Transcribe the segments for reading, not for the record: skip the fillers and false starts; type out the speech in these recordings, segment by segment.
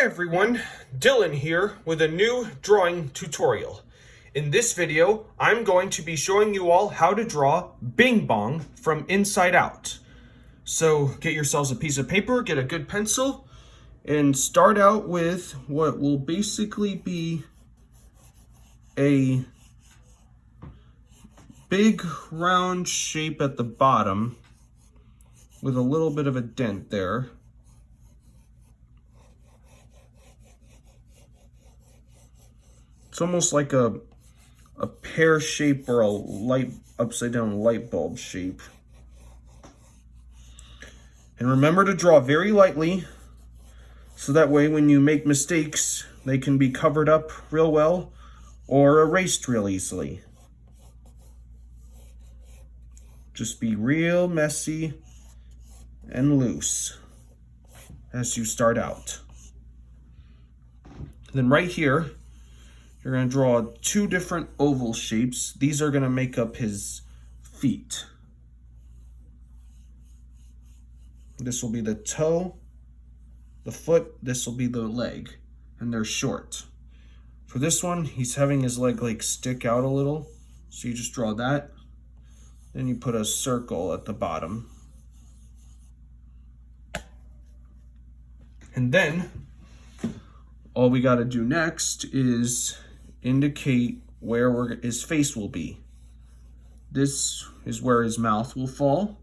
Hi everyone, Dylan here with a new drawing tutorial. In this video, I'm going to be showing you all how to draw Bing Bong from inside out. So get yourselves a piece of paper, get a good pencil, and start out with what will basically be a big round shape at the bottom with a little bit of a dent there. It's almost like a pear shape or a light upside down light bulb shape. And remember to draw very lightly so that way when you make mistakes, they can be covered up real well or erased real easily. Just be real messy and loose as you start out. Then right here, you're going to draw two different oval shapes. These are going to make up his feet. This will be the toe, the foot, this will be the leg, and they're short. For this one, he's having his leg like stick out a little, so you just draw that. Then you put a circle at the bottom. And then, all we got to do next is indicate where his face will be. This is where his mouth will fall.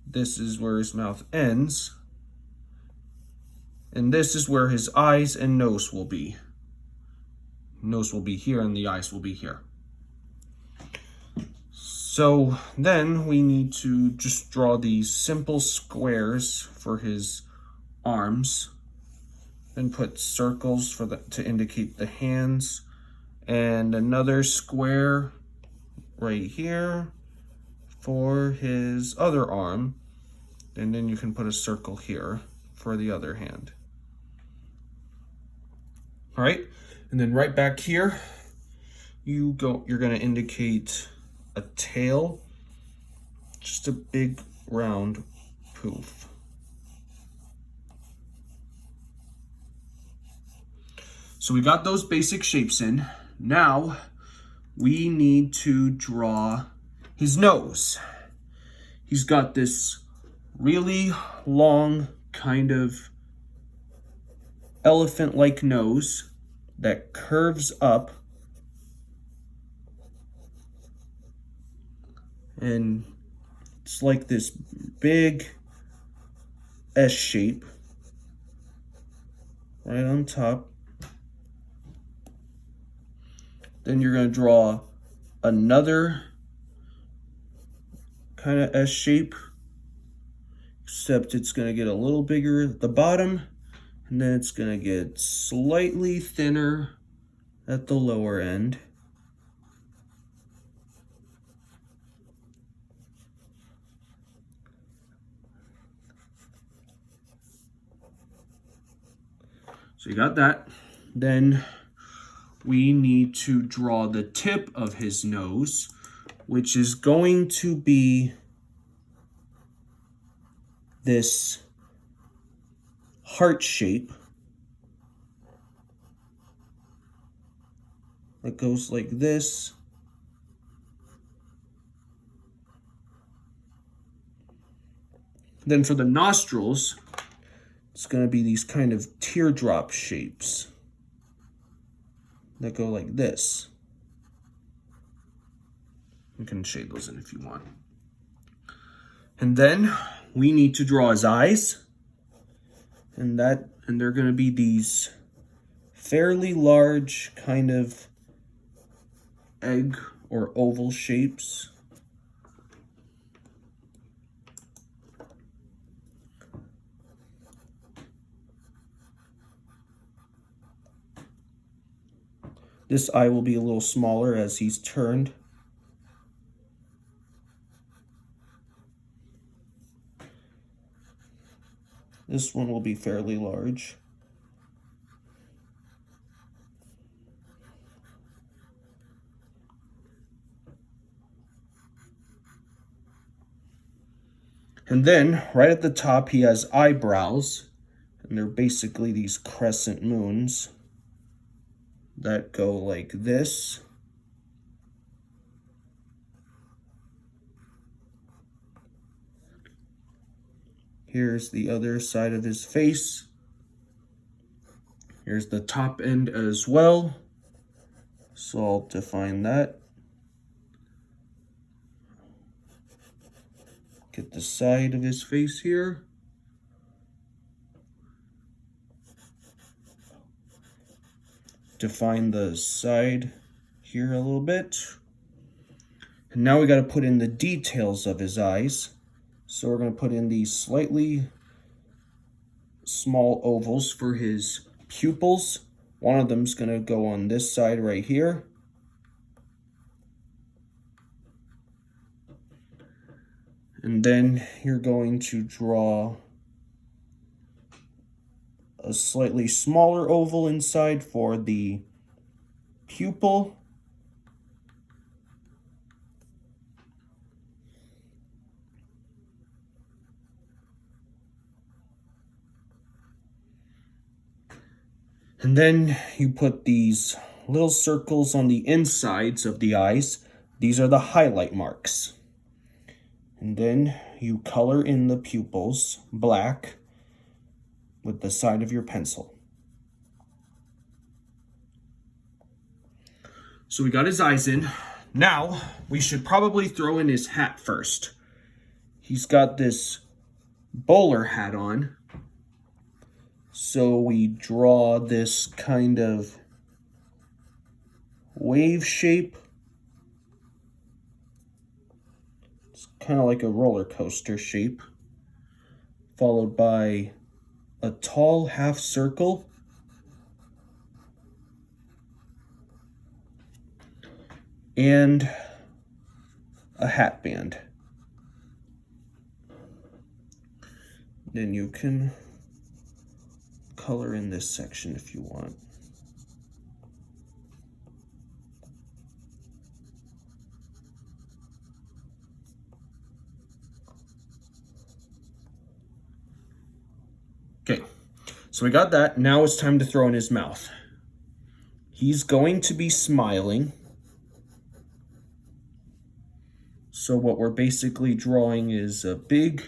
This is where his mouth ends. And this is where his eyes and nose will be. Nose will be here and the eyes will be here. So then we need to just draw these simple squares for his arms. Then put circles to indicate the hands, and another square right here for his other arm, and then you can put a circle here for the other hand. All right, and then right back here, you're going to indicate a tail, just a big round poof. So we got those basic shapes in. Now we need to draw his nose. He's got this really long kind of elephant-like nose that curves up. And it's like this big S shape right on top. Then you're going to draw another kind of S shape, except it's going to get a little bigger at the bottom, and then it's going to get slightly thinner at the lower end. So you got that. Then we need to draw the tip of his nose, which is going to be this heart shape that goes like this. Then for the nostrils, it's going to be these kind of teardrop shapes that go like this. You can shade those in if you want. And then we need to draw his eyes. And they're going to be these fairly large kind of egg or oval shapes. This eye will be a little smaller as he's turned. This one will be fairly large. And then right at the top, he has eyebrows. And they're basically these crescent moons that go like this. Here's the other side of his face. Here's the top end as well. So I'll define that. Get the side of his face here. Define the side here a little bit. And now we got to put in the details of his eyes. So we're going to put in these slightly small ovals for his pupils. One of them's going to go on this side right here. And then you're going to draw a slightly smaller oval inside for the pupil. And then you put these little circles on the insides of the eyes. These are the highlight marks. And then you color in the pupils black with the side of your pencil. So we got his eyes in. Now we should probably throw in his hat first. He's got this bowler hat on. So we draw this kind of wave shape. It's kind of like a roller coaster shape, followed by a tall half circle, and a hat band. Then you can color in this section if you want. Okay, so we got that. Now it's time to throw in his mouth. He's going to be smiling. So what we're basically drawing is a big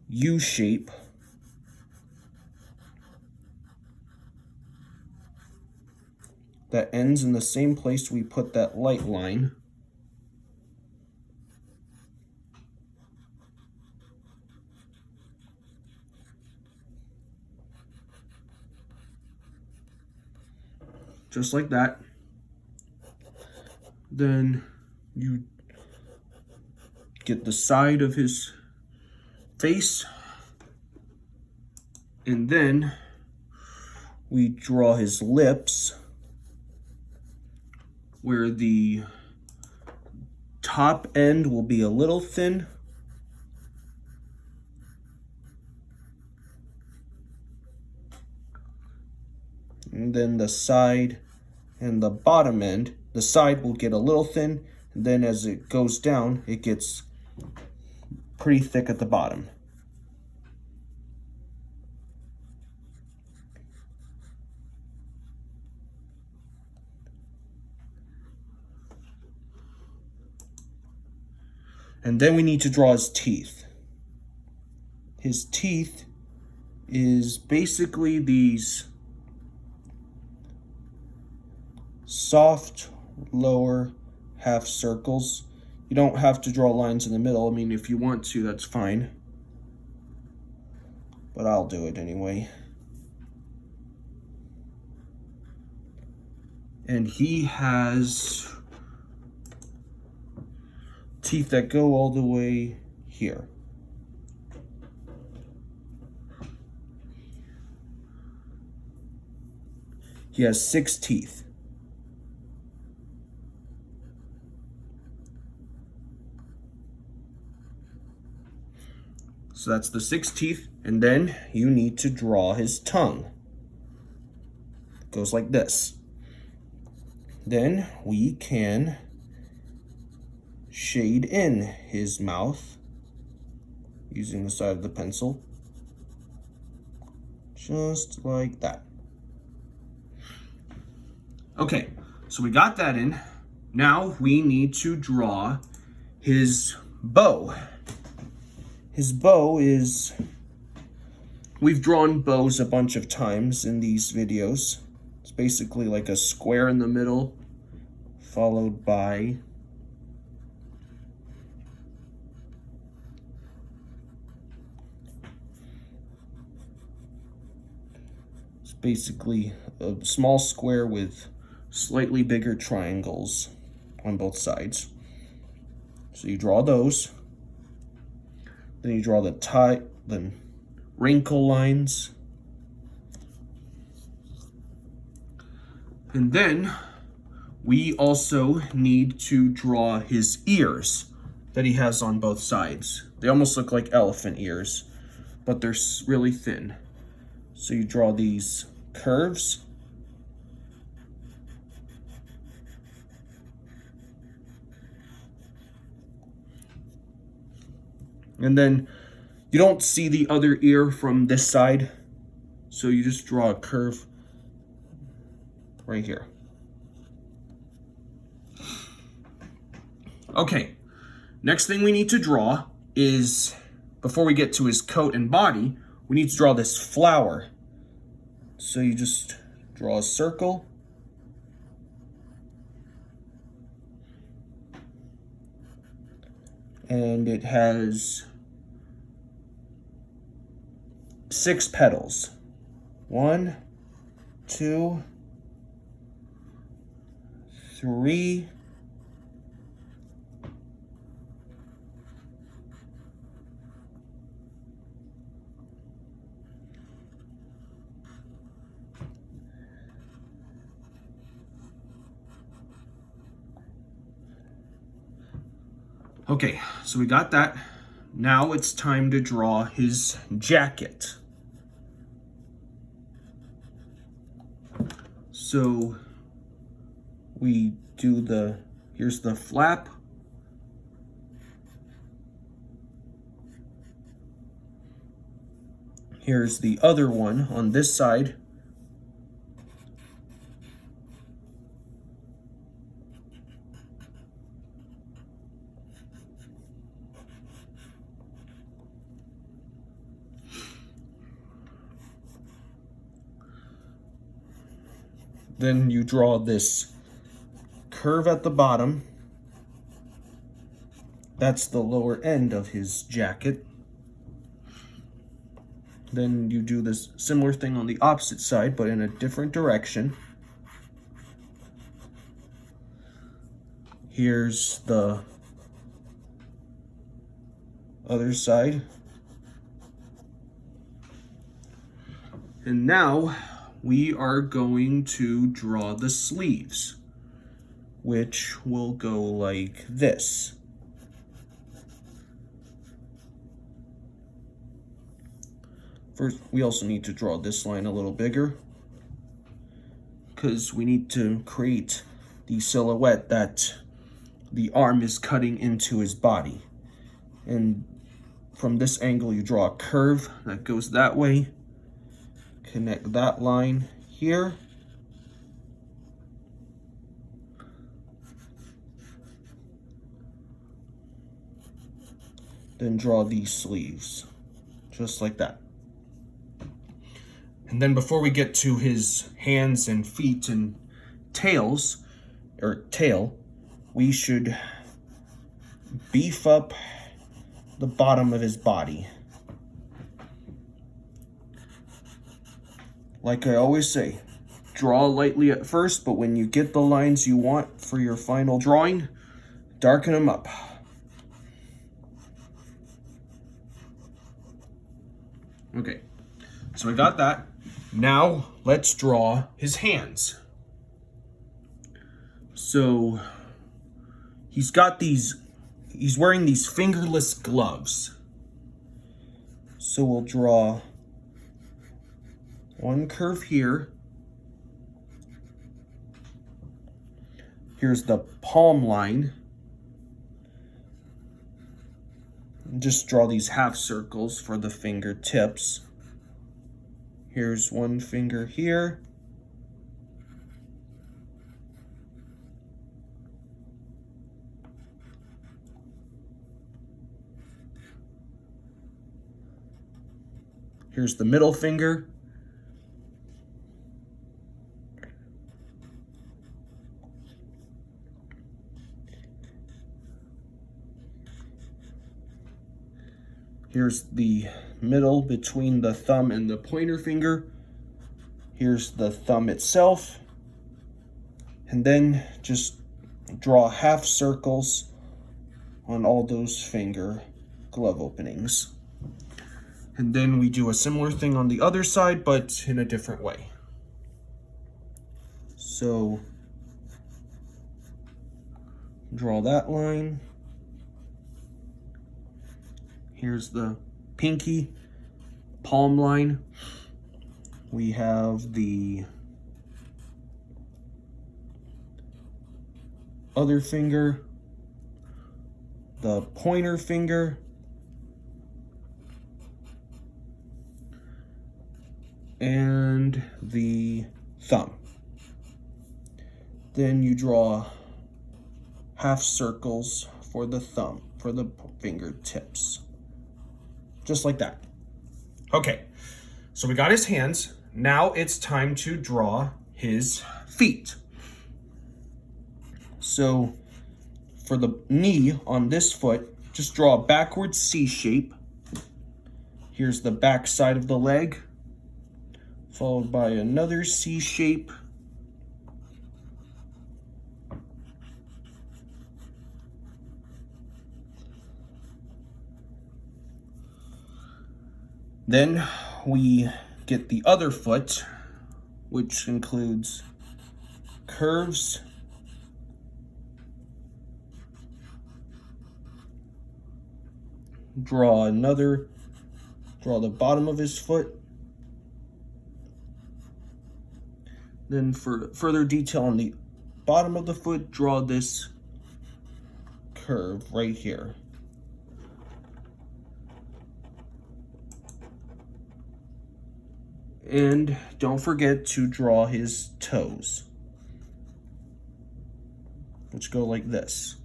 U shape that ends in the same place we put that light line. Just like that. Then you get the side of his face, and then we draw his lips, where the top end will be a little thin. And then the side and the bottom end, the side will get a little thin, and then as it goes down, it gets pretty thick at the bottom. And then we need to draw his teeth. His teeth is basically these soft lower half circles. You don't have to draw lines in the middle. I mean, if you want to, that's fine. But I'll do it anyway. And he has teeth that go all the way here. He has 6 teeth. So that's the 6 teeth, and then you need to draw his tongue. It goes like this. Then we can shade in his mouth using the side of the pencil. Just like that. Okay, so we got that in. Now we need to draw his bow. His bow is, we've drawn bows a bunch of times in these videos. It's basically like a square in the middle, followed by basically a small square with slightly bigger triangles on both sides. So you draw those. Then you draw the wrinkle lines. And then we also need to draw his ears that he has on both sides. They almost look like elephant ears, but they're really thin. So you draw these curves. And then you don't see the other ear from this side, so you just draw a curve right here. Okay, next thing we need to draw is, before we get to his coat and body, we need to draw this flower. So you just draw a circle. And it has 6 petals. 1, 2, 3, 4. Okay, so we got that. Now it's time to draw his jacket. So we do here's the flap. Here's the other one on this side. Then you draw this curve at the bottom. That's the lower end of his jacket. Then you do this similar thing on the opposite side, but in a different direction. Here's the other side. And now we are going to draw the sleeves, which will go like this. First, we also need to draw this line a little bigger because we need to create the silhouette that the arm is cutting into his body. And from this angle, you draw a curve that goes that way. Connect that line here. Then draw these sleeves, just like that. And then before we get to his hands and feet and tail, we should beef up the bottom of his body. Like I always say, draw lightly at first, but when you get the lines you want for your final drawing, darken them up. Okay, so we got that. Now let's draw his hands. So he's wearing these fingerless gloves. So we'll draw one curve here. Here's the palm line. Just draw these half circles for the fingertips. Here's one finger here. Here's the middle finger. Here's the middle between the thumb and the pointer finger. Here's the thumb itself. And then just draw half circles on all those finger glove openings. And then we do a similar thing on the other side, but in a different way. So draw that line. Here's the pinky palm line. We have the other finger, the pointer finger, and the thumb. Then you draw half circles for the thumb, for the fingertips. Just like that. Okay, so we got his hands. Now it's time to draw his feet. So for the knee on this foot, just draw a backward C shape. Here's the back side of the leg, followed by another C shape. Then we get the other foot, which includes curves, draw the bottom of his foot. Then for further detail on the bottom of the foot, draw this curve right here. And don't forget to draw his toes, which go like this.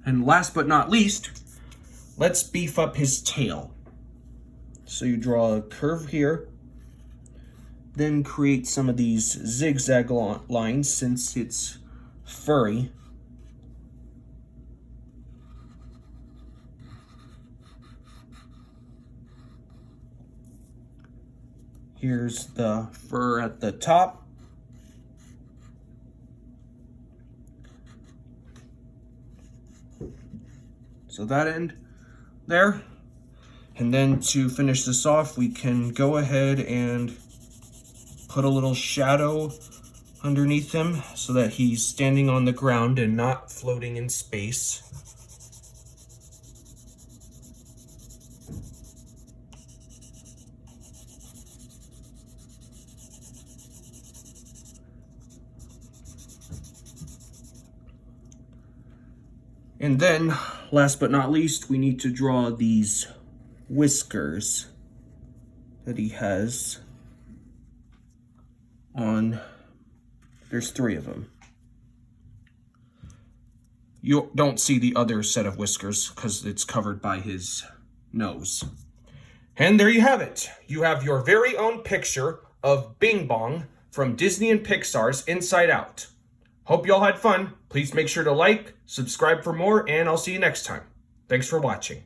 And last but not least, let's beef up his tail. So you draw a curve here, then create some of these zigzag lines since it's furry. Here's the fur at the top. So that end there. And then to finish this off, we can go ahead and put a little shadow underneath him so that he's standing on the ground and not floating in space. And then, last but not least, we need to draw these whiskers that he has on, there's 3 of them. You don't see the other set of whiskers because it's covered by his nose. And there you have it. You have your very own picture of Bing Bong from Disney and Pixar's Inside Out. Hope y'all had fun. Please make sure to like, subscribe for more, and I'll see you next time. Thanks for watching.